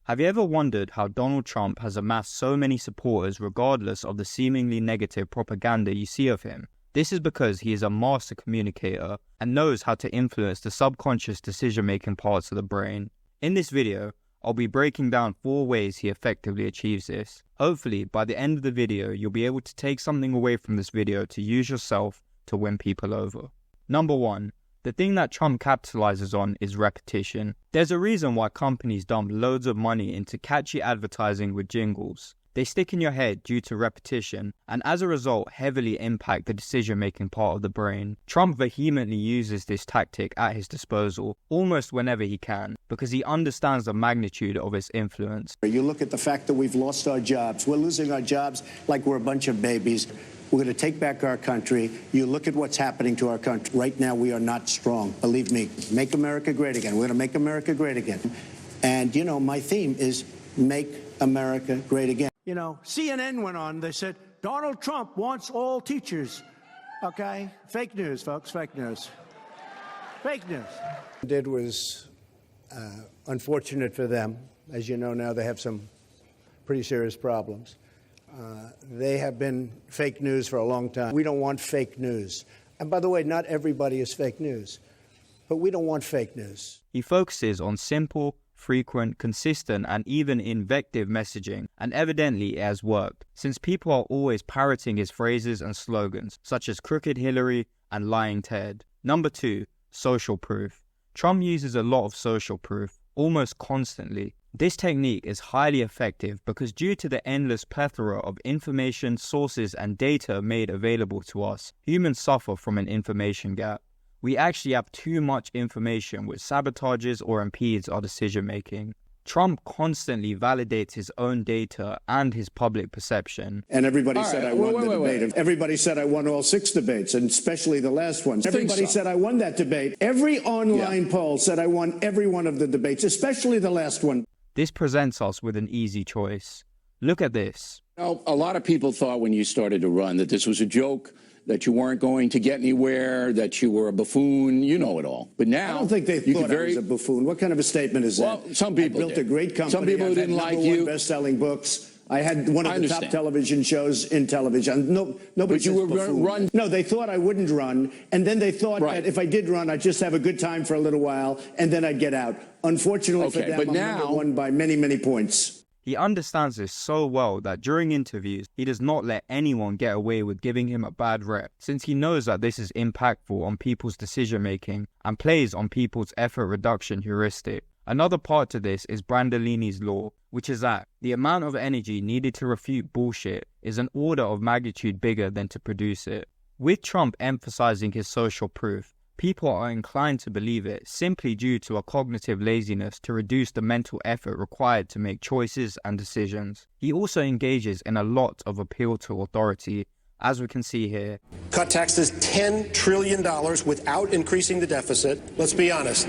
Have you ever wondered how Donald Trump has amassed so many supporters regardless of the seemingly negative propaganda you see of him? This is because he is a master communicator and knows how to influence the subconscious decision-making parts of the brain. In this video, I'll be breaking down 4 ways he effectively achieves this. Hopefully, by the end of the video, you'll be able to take something away from this video to use yourself to win people over. Number 1. The thing that Trump capitalizes on is repetition. There's a reason why companies dump loads of money into catchy advertising with jingles. They stick in your head due to repetition, and as a result heavily impact the decision-making part of the brain. Trump vehemently uses this tactic at his disposal, almost whenever he can, because he understands the magnitude of its influence. You look at the fact that we've lost our jobs. We're losing our jobs like we're a bunch of babies. We're going to take back our country. You look at what's happening to our country. Right now, we are not strong. Believe me, make America great again. We're going to make America great again. And, you know, my theme is make America great again. You know, CNN went on. They said, Donald Trump wants all teachers. Okay? Fake news, folks. Fake news. Fake news. What they did was unfortunate for them. As you know now, they have some pretty serious problems. They have been fake news for a long time. We don't want fake news. And by the way, not everybody is fake news, but we don't want fake news. He focuses on simple, frequent, consistent, and even invective messaging, and evidently it has worked, since people are always parroting his phrases and slogans, such as Crooked Hillary and Lying Ted. Number 2. Social proof. Trump uses a lot of social proof, almost constantly. This technique is highly effective because due to the endless plethora of information, sources, and data made available to us, humans suffer from an information gap. We actually have too much information which sabotages or impedes our decision-making. Trump constantly validates his own data and his public perception. And everybody said I won the debate. Everybody said I won all 6 debates, and especially the last one. Everybody said I won that debate. Every online poll said I won every one of the debates, especially the last one. This presents us with an easy choice. Look at this. Now, a lot of people thought when you started to run that this was a joke, that you weren't going to get anywhere, that you were a buffoon, you know it all. But now, I don't think they thought I was a buffoon. What kind of a statement is that? Well, some people I built did. a great company. Some people didn't like you. Best-selling books. I had one of the top television shows in television. Nobody says buffoon. No, they thought I wouldn't run, and then they thought that if I did run, I'd just have a good time for a little while, and then I'd get out. Unfortunately for them, I'm number 1 by many, many points. He understands this so well that during interviews, he does not let anyone get away with giving him a bad rep, since he knows that this is impactful on people's decision-making and plays on people's effort reduction heuristic. Another part to this is Brandolini's law, which is that the amount of energy needed to refute bullshit is an order of magnitude bigger than to produce it. With Trump emphasizing his social proof, people are inclined to believe it simply due to a cognitive laziness to reduce the mental effort required to make choices and decisions. He also engages in a lot of appeal to authority, as we can see here. Cut taxes $10 trillion without increasing the deficit. Let's be honest.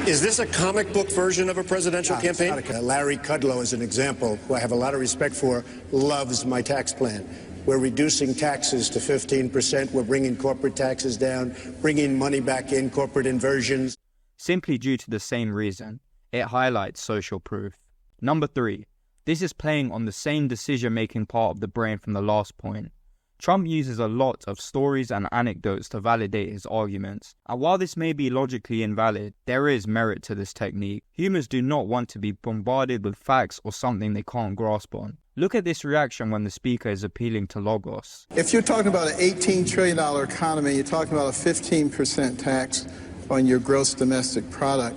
Is this a comic book version of a presidential campaign? Larry Kudlow is an example, who I have a lot of respect for, loves my tax plan. We're reducing taxes to 15%. We're bringing corporate taxes down, bringing money back in, corporate inversions. Simply due to the same reason, it highlights social proof. Number 3. This is playing on the same decision-making part of the brain from the last point. Trump uses a lot of stories and anecdotes to validate his arguments, and while this may be logically invalid, there is merit to this technique. Humans do not want to be bombarded with facts or something they can't grasp on. Look at this reaction when the speaker is appealing to logos. If you're talking about an $18 trillion economy, you're talking about a 15% tax on your gross domestic product,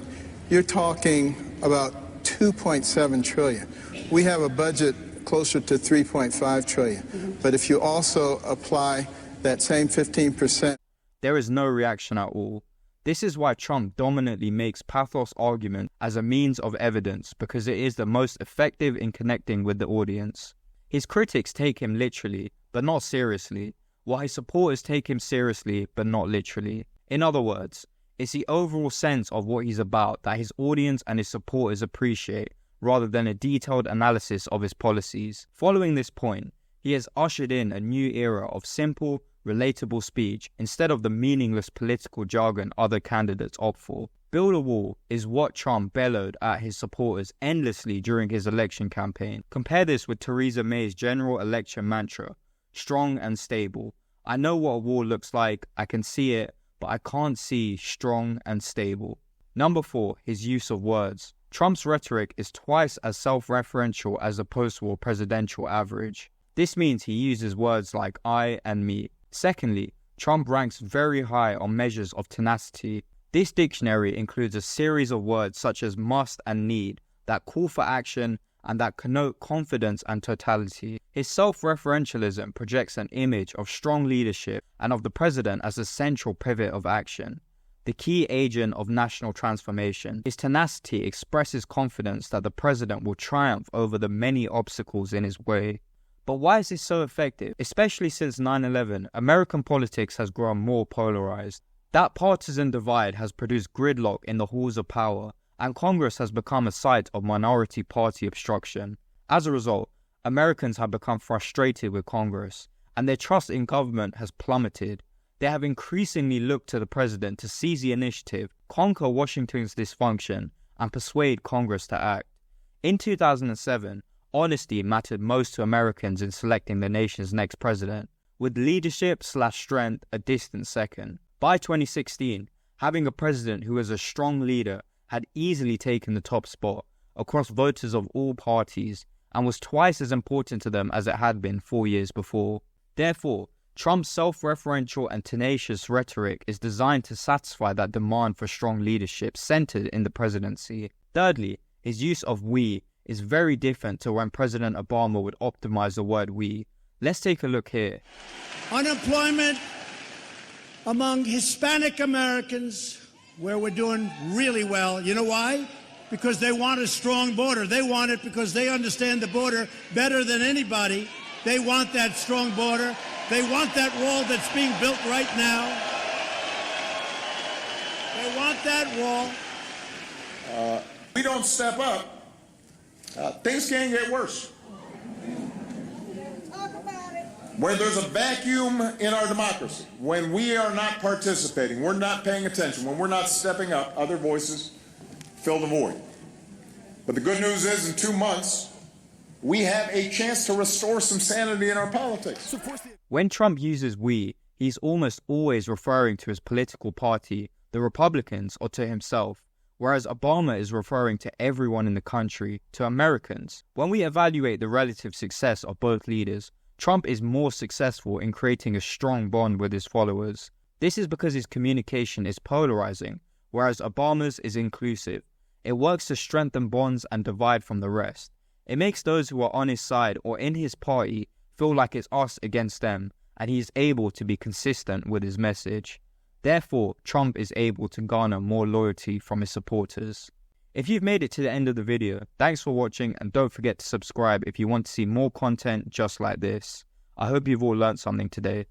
you're talking about $2.7 trillion. We have a budget closer to $3.5 trillion. But if you also apply that same 15%... There is no reaction at all. This is why Trump dominantly makes pathos argument as a means of evidence, because it is the most effective in connecting with the audience. His critics take him literally, but not seriously, while his supporters take him seriously, but not literally. In other words, it's the overall sense of what he's about that his audience and his supporters appreciate, rather than a detailed analysis of his policies. Following this point, he has ushered in a new era of simple, relatable speech instead of the meaningless political jargon other candidates opt for. Build a wall is what Trump bellowed at his supporters endlessly during his election campaign. Compare this with Theresa May's general election mantra, strong and stable. I know what a wall looks like, I can see it, but I can't see strong and stable. Number 4, his use of words. Trump's rhetoric is twice as self-referential as the post-war presidential average. This means he uses words like I and me. Secondly, Trump ranks very high on measures of tenacity. This dictionary includes a series of words such as must and need that call for action and that connote confidence and totality. His self-referentialism projects an image of strong leadership and of the president as a central pivot of action, the key agent of national transformation. His tenacity expresses confidence that the president will triumph over the many obstacles in his way. But why is this so effective? Especially since 9/11, American politics has grown more polarized. That partisan divide has produced gridlock in the halls of power, and Congress has become a site of minority party obstruction. As a result, Americans have become frustrated with Congress, and their trust in government has plummeted. They have increasingly looked to the president to seize the initiative, conquer Washington's dysfunction, and persuade Congress to act. In 2007, honesty mattered most to Americans in selecting the nation's next president, with leadership/strength a distant second. By 2016, having a president who was a strong leader had easily taken the top spot across voters of all parties and was twice as important to them as it had been 4 years before. Therefore, Trump's self-referential and tenacious rhetoric is designed to satisfy that demand for strong leadership centered in the presidency. Thirdly, his use of we is very different to when President Obama would optimize the word we. Let's take a look here. Unemployment among Hispanic Americans, where we're doing really well. You know why? Because they want a strong border. They want it because they understand the border better than anybody. They want that strong border. They want that wall that's being built right now. They want that wall. We don't step up, things can get worse. When there's a vacuum in our democracy, when we are not participating, we're not paying attention, when we're not stepping up, other voices fill the void. But the good news is, in 2 months, we have a chance to restore some sanity in our politics. When Trump uses we, he's almost always referring to his political party, the Republicans, or to himself, whereas Obama is referring to everyone in the country, to Americans. When we evaluate the relative success of both leaders, Trump is more successful in creating a strong bond with his followers. This is because his communication is polarizing, whereas Obama's is inclusive. It works to strengthen bonds and divide from the rest. It makes those who are on his side or in his party feel like it's us against them, and he is able to be consistent with his message. Therefore, Trump is able to garner more loyalty from his supporters. If you've made it to the end of the video, thanks for watching, and don't forget to subscribe if you want to see more content just like this. I hope you've all learned something today.